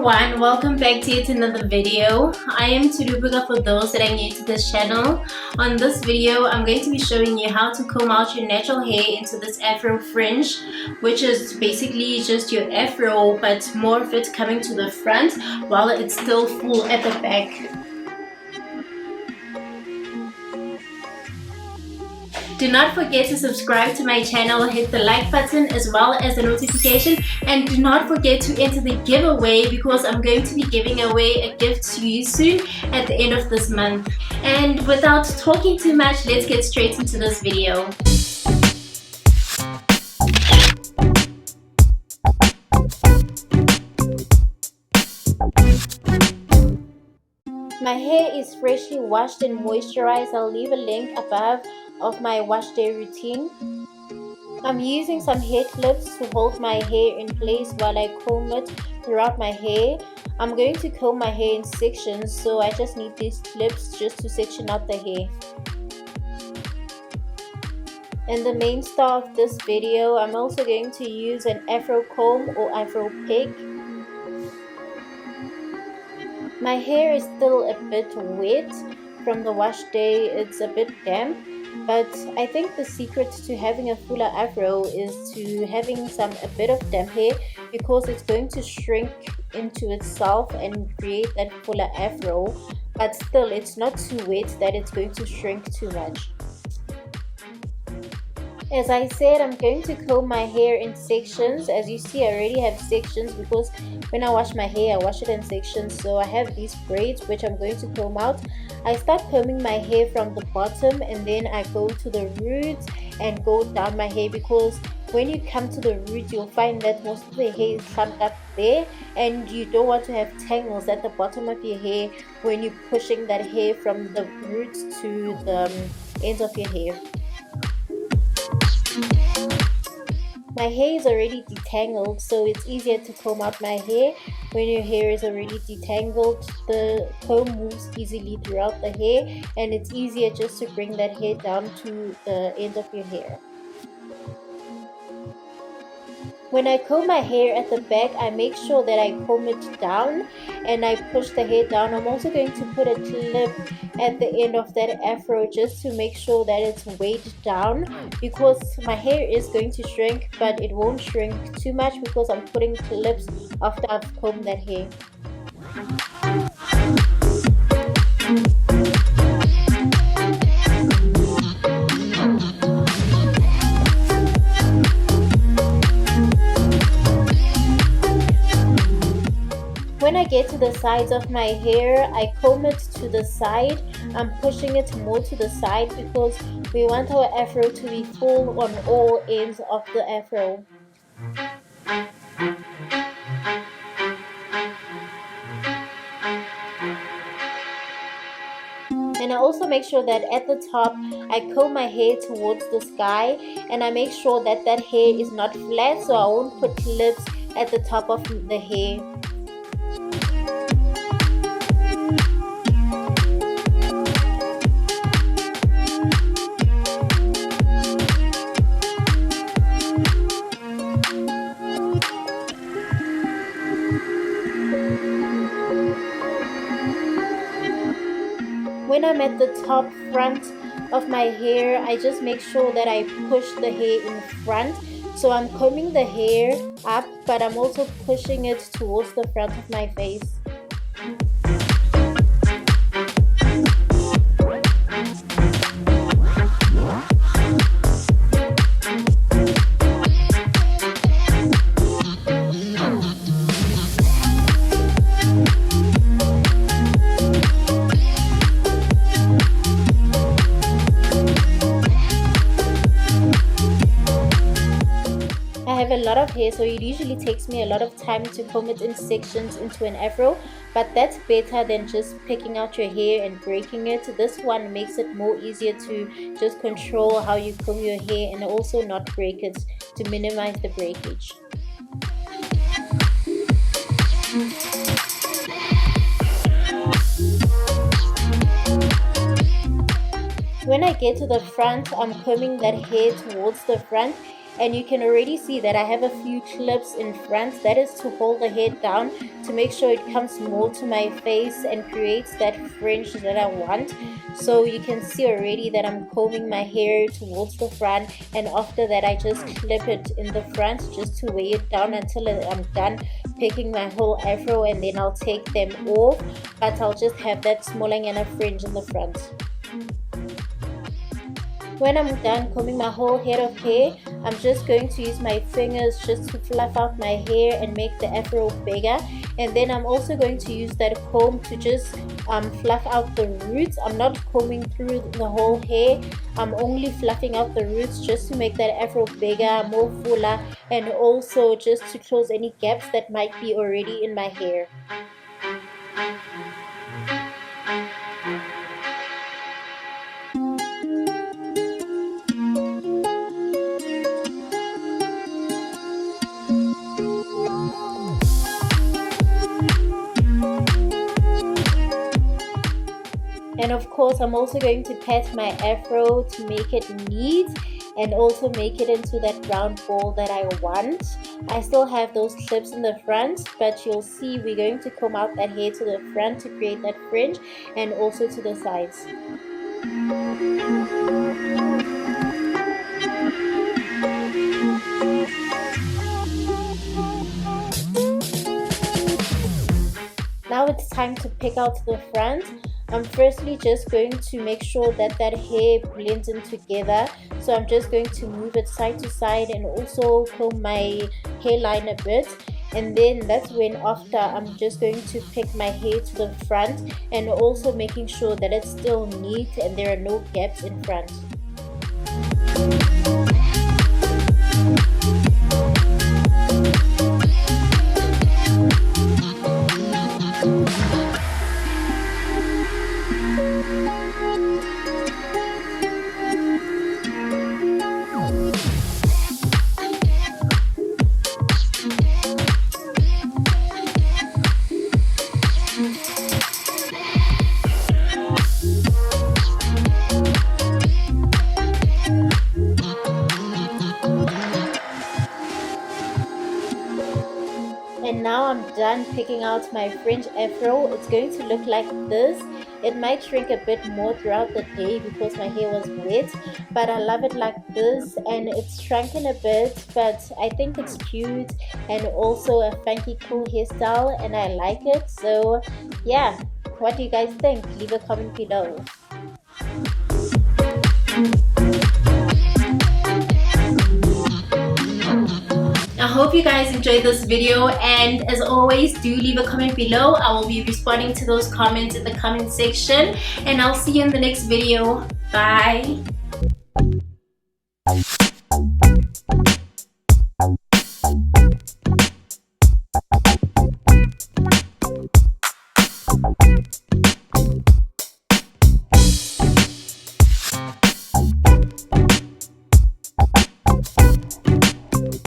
everyone, welcome back to yet another video. I am Tsholo Phoka for those that are new to this channel. On this video, I'm going to be showing you how to comb out your natural hair into this afro fringe, which is basically just your afro but more of it coming to the front while it's still full at the back. Do not forget to subscribe to my channel, hit the like button as well as the notification, and do not forget to enter the giveaway because I'm going to be giving away a gift to you soon at the end of this month. And without talking too much, let's get straight into this video. My hair is freshly washed and moisturized. I'll leave a link above of my wash day routine. I'm using some hair clips to hold my hair in place while I comb it throughout my hair. I'm going to comb my hair in sections, so I just need these clips just to section out the hair. And the main star of this video, I'm also going to use an afro comb or afro peg. My hair is still a bit wet from the wash day, it's a bit damp, but I think the secret to having a fuller afro is to having a bit of damp hair, because it's going to shrink into itself and create that fuller afro, but still it's not too wet that it's going to shrink too much. As I said, I'm going to comb my hair in sections. As you see, I already have sections because when I wash my hair, I wash it in sections. So I have these braids which I'm going to comb out. I start combing my hair from the bottom and then I go to the roots and go down my hair, because when you come to the roots, you'll find that most of the hair is clumped up there and you don't want to have tangles at the bottom of your hair when you're pushing that hair from the roots to the ends of your hair. My hair is already detangled, so it's easier to comb out my hair. When your hair is already detangled, the comb moves easily throughout the hair and it's easier just to bring that hair down to the end of your hair. When I comb my hair at the back, I make sure that I comb it down and I push the hair down. I'm also going to put a clip at the end of that afro just to make sure that it's weighed down, because my hair is going to shrink, but it won't shrink too much because I'm putting clips after I've combed that hair. When I get to the sides of my hair, I comb it to the side. I'm pushing it more to the side because we want our afro to be full on all ends of the afro. And I also make sure that at the top I comb my hair towards the sky, and I make sure that that hair is not flat, so I won't put clips at the top of the hair. When I'm at the top front of my hair, I just make sure that I push the hair in front. So I'm combing the hair up, but I'm also pushing it towards the front of my face. I have a lot of hair, so it usually takes me a lot of time to comb it in sections into an afro, but that's better than just picking out your hair and breaking it. This one makes it more easier to just control how you comb your hair and also not break it, to minimize the breakage. When I get to the front, I'm combing that hair towards the front and you can already see that I have a few clips in front. That is to hold the head down to make sure it comes more to my face and creates that fringe that I want. So you can see already that I'm combing my hair towards the front, and after that I just clip it in the front just to weigh it down until I'm done picking my whole afro, and then I'll take them off, but I'll just have that small and a fringe in the front. When I'm done combing my whole head of hair, I'm just going to use my fingers just to fluff out my hair and make the afro bigger. And then I'm also going to use that comb to just fluff out the roots. I'm not combing through the whole hair. I'm only fluffing out the roots just to make that afro bigger, more fuller, and also just to close any gaps that might be already in my hair. And of course, I'm also going to pat my afro to make it neat and also make it into that round ball that I want. I still have those clips in the front, but you'll see we're going to comb out that hair to the front to create that fringe, and also to the sides. Now it's time to pick out the front. I'm firstly just going to make sure that that hair blends in together. So I'm just going to move it side to side and also comb my hairline a bit. And then that's when after I'm just going to pick my hair to the front and also making sure that it's still neat and there are no gaps in front. And now I'm done picking out my fringe afro. It's going to look like this. It might shrink a bit more throughout the day because my hair was wet, but I love it like this, and it's shrunken a bit, but I think it's cute and also a funky cool hairstyle, and I like it. So yeah, what do you guys think? Leave a comment below. I hope you guys enjoyed this video, and as always, do leave a comment below. I will be responding to those comments in the comment section, and I'll see you in the next video. Bye.